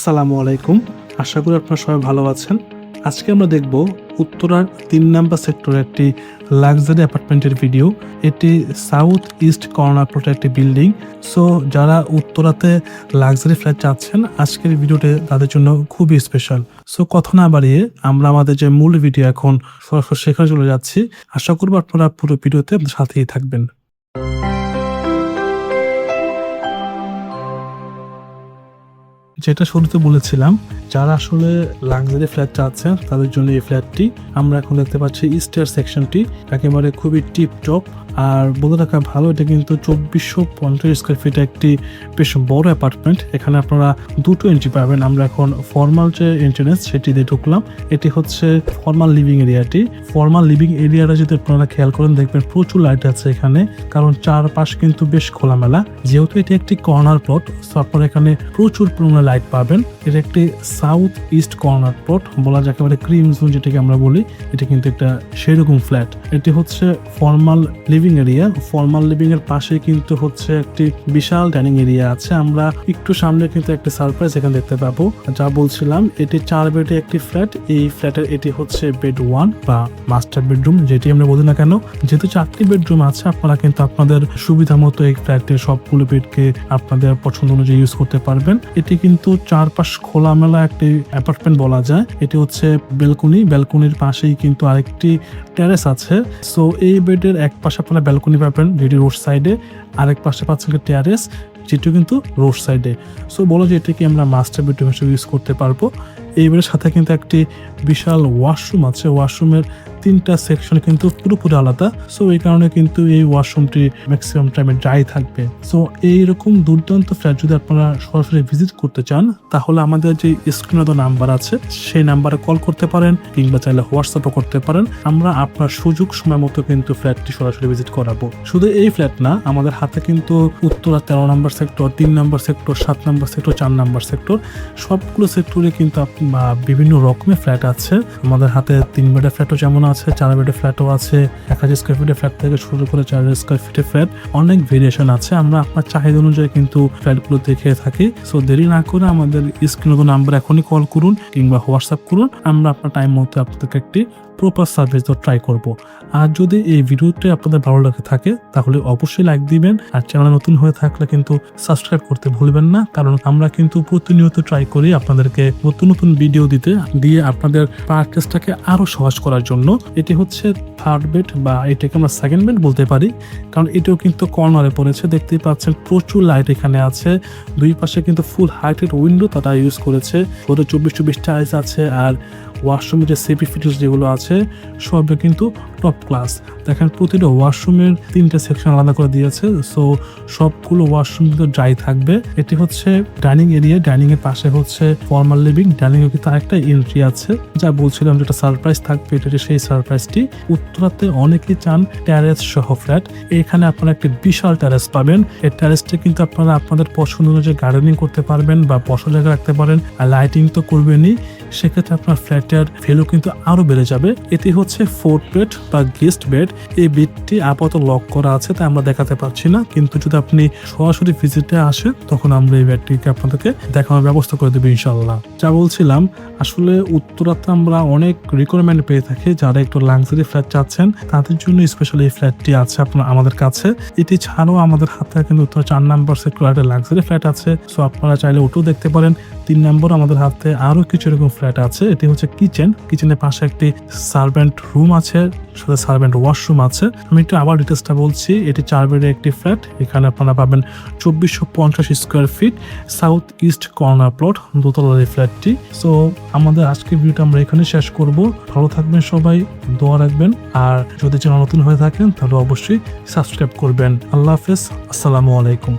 আসসালামু আলাইকুম। আশা করি আপনারা সবাই ভালো আছেন। আজকে আমরা দেখব উত্তরার ৩ নাম্বার সেক্টরের একটি লাক্সারি অ্যাপার্টমেন্টের ভিডিও। এটি সাউথ ইস্ট কর্নার প্লটের একটি বিল্ডিং। সো যারা উত্তরাতে লাক্সারি ফ্ল্যাট চাচ্ছেন, আজকের ভিডিওটি তাদের জন্য খুবই স্পেশাল। সো কথা না বাড়িয়ে আমরা আমাদের যে মূল ভিডিও এখন সরাসরি সেখানে চলে যাচ্ছি। আশা করব আপনারা পুরো ভিডিওতে আমাদের সাথেই থাকবেন। যেটা শুরুতে বলেছিলাম, যারা আসলে লাক্সারি ফ্ল্যাট চাচ্ছেন তাদের জন্য এই ফ্ল্যাটটি। আমরা এখন দেখতে পাচ্ছি ইস্টের সেকশনটি একেবারে খুবই টিপ টপ। আর বলে রাখা ভালো, এটা কিন্তু 2450 স্কোয়ার ফিট একটি বেশ বড় অ্যাপার্টমেন্ট। এখানে আপনারা দুটো এন্ট্রি পাবেন। আমরা এখন ফর্মাল যে এন্ট্রেন্স সেটি দিয়ে ঢুকলাম। এটি হচ্ছে ফর্মাল লিভিং এরিয়াটি। ফর্মাল লিভিং এরিয়াটা যদি আপনারা খেয়াল করেন, দেখবেন প্রচুর লাইট আছে এখানে, কারণ চারপাশ কিন্তু বেশ খোলামেলা। যেহেতু এটি একটি কর্নার প্লট, সো আপনারা এখানে প্রচুর পরিমাণে লাইট পাবেন। এটা একটি সাউথ ইস্ট কর্নার প্লট, বলা যায় একেবারে ক্রিম জোন যেটাকে আমরা বলি। এটা কিন্তু একটা সেরকম ফ্ল্যাট। এটি হচ্ছে formal living area. Formal living এর পাশে কিন্তু হচ্ছে একটি বিশাল ডাইনিং এরিয়া আছে। আমরা একটু সামনে কিন্তু একটা সারপ্রাইজ এখানে দেখতে পাবো। যা বলছিলাম, এটি 4 বেডে একটি ফ্ল্যাট। এই ফ্ল্যাটের এটি হচ্ছে বেড 1 বা মাস্টার বেডরুম, যেটি আমরা বলি না কেন। যেহেতু 4টি বেডরুম আছে, আপনারা কিন্তু আপনাদের সুবিধা মতো এই ফ্ল্যাটের সবগুলো বেডকে আপনাদের পছন্দ অনুযায়ী ইউজ করতে পারবেন। এটি কিন্তু চারপাশ খোলামেলা একটি অ্যাপার্টমেন্ট বলা যায়। এটি হচ্ছে ব্যালকনি। ব্যালকনির পাশেই কিন্তু আরেকটি টেরেস আছে। সো এই বেডের এক পাশে আপনারা ব্যালকনি পাবেন, যেটি রোড সাইডে, আরেক পাশে পাচ্ছেন টেরেস, যেটিও কিন্তু রোড সাইডে। সো বলো যে এটাকে আমরা মাস্টার বেডরুম হিসেবে ইউজ করতে পারবো। এই বেডের সাথে কিন্তু একটি বিশাল ওয়াশরুম আছে। ওয়াশরুমের 3টা সেকশন কিন্তু পুরোপুরি আলাদা। সো এই কারণে কিন্তু এই ওয়াশরুমটি ম্যাক্সিমাম টাইমে ড্রাই থাকবে। সো এইরকম দুর্দান্ত ফ্ল্যাট যদি আপনারা সরাসরি ভিজিট করতে চান, তাহলে আমাদের যে স্ক্রিনে নাম্বার আছে সেই নাম্বারে কল করতে পারেন, কিংবা চাইলে হোয়াটসঅ্যাপও করতে পারেন। আমরা আপনার সুযোগ সময় মতো কিন্তু ফ্ল্যাটটি সরাসরি ভিজিট করাবো। শুধু এই ফ্ল্যাট না, আমাদের হাতে কিন্তু উত্তরা 13 নম্বর সেক্টর, 3 নম্বর সেক্টর, 7 নম্বর সেক্টর, 4 নম্বর সেক্টর, সবগুলো সেক্টরে কিন্তু বিভিন্ন রকমের ফ্ল্যাট আছে। আমাদের হাতে 3 বেডের ফ্ল্যাটও যেমন আছে, 4 বেডের ফ্ল্যাটও আছে, 1000 স্কোয়ার ফিটের ফ্ল্যাট থেকে শুরু করে 4000 স্কোয়ার ফিটের ফ্ল্যাট, অনেক ভেরিয়েশন আছে। আমরা আপনার চাহিদা অনুযায়ী কিন্তু ফ্ল্যাটগুলো দেখে থাকি। সো দেরি না করে আমাদের স্ক্রিনে নাম্বার এখনই কল করুন কিংবা হোয়াটসঅ্যাপ করুন। আমরা আপনার টাইম মতো আপনাদেরকে একটি প্রপার সার্ভিস ট্রাই করব। আর যদি এই ভিডিওটি আপনাদের ভালো লাগে থাকে, তাহলে অবশ্যই লাইক দিবেন। আর চ্যানেল নতুন হয়ে থাকলে কিন্তু সাবস্ক্রাইব করতে ভুলবেন না, কারণ আমরা কিন্তু প্রতিনিয়ত ট্রাই করি আপনাদেরকে নতুন নতুন ভিডিও দিয়ে আপনাদের পারচেজটাকে আরো সহজ করার জন্য। এটি হচ্ছে 3rd বেড, বা এটাকে আমরা 2nd বেড বলতে পারি, কারণ এটাও কিন্তু কর্নারে পড়েছে। দেখতেই পাচ্ছেন প্রচুর লাইট এখানে আছে। দুই পাশে কিন্তু ফুল হাইটেড উইন্ডো তারা ইউজ করেছে। ওদের 24 টাইলস আছে। আর ওয়াশরুমের যে সেফটি ফিচার্স যেগুলো আছে সবই কিন্তু টপ ক্লাস। দেখেন প্রতিটা ওয়াশরুমের 3টা সেকশন আলাদা করে দিয়েছে। সো সবগুলো ওয়াশরুম কিন্তু ড্রাই থাকবে। এটি হচ্ছে ডাইনিং এরিয়া। ডাইনিং এর পাশে হচ্ছে ফর্মাল লিভিং। ডাইনিং এর কিন্তু আরেকটা এন্ট্রি আছে। যা বলছিলাম, যেটা সারপ্রাইজ থাকবে, এটা সেই সারপ্রাইজটি। উত্তরাতে অনেকেই চান টেরেস সহ ফ্ল্যাট। এখানে আপনারা একটি বিশাল টেরেস পাবেন। এই টেরেসটা কিন্তু আপনারা আপনাদের পছন্দ অনুযায়ী গার্ডেনিং করতে পারবেন বা বসার জায়গা রাখতে পারেন। আর লাইটিং তো করবেনই, সেক্ষেত্রে আপনার ফ্ল্যাটের ভ্যালু কিন্তু আরো বেড়ে যাবে। এটি হচ্ছে 4th বেড বা গেস্ট বেড। এই বেডটি আপাতত লক করা আছে, তাই আমরা দেখাতে পারছি না, কিন্তু যদি আপনি সরাসরি ভিজিটে আসেন তখন আমরা এই বেডটিকে আপনাদেরকে দেখানোর ব্যবস্থা করে দেবো ইনশাল্লাহ। যা বলছিলাম, আসলে উত্তরাতে আমরা অনেক রিকোয়ারমেন্ট পেয়ে থাকি। যারা একটু লাক্সারি ফ্ল্যাট চাচ্ছেন তাদের জন্য স্পেশালি এই ফ্ল্যাটটি আছে আপনার আমাদের কাছে। এটি ছাড়াও আমাদের হাতে কিন্তু উত্তরা 4 নম্বর সেক্টর একটা লাক্সারি ফ্ল্যাট আছে। সো আপনারা চাইলে ওটাও দেখতে পারেন। 3 নম্বর আমাদের হাতে আরো কিছু এরকম ফ্ল্যাট আছে। এটি হচ্ছে কিচেন। কিচেনের পাশে একটি সার্ভেন্ট রুম আছে, সাথে সার্ভেন্ট ওয়াশরুম আছে। আমি একটু আবার ডিটেলসটা বলছি। এটি 4 বেডের একটি ফ্ল্যাট। এখানে আপনারা পাবেন 2450 square feet south east corner plot, দোতলার এই ফ্ল্যাটটি। সো আমাদের আজকের ভিডিওটা আমরা এখানে শেষ করব। ভালো থাকবেন সবাই, দোয়া রাখবেন। আর যদি চ্যানেল নতুন হয়ে থাকেন তাহলে অবশ্যই সাবস্ক্রাইব করবেন। আল্লাহ হাফেজ, আসসালামু আলাইকুম।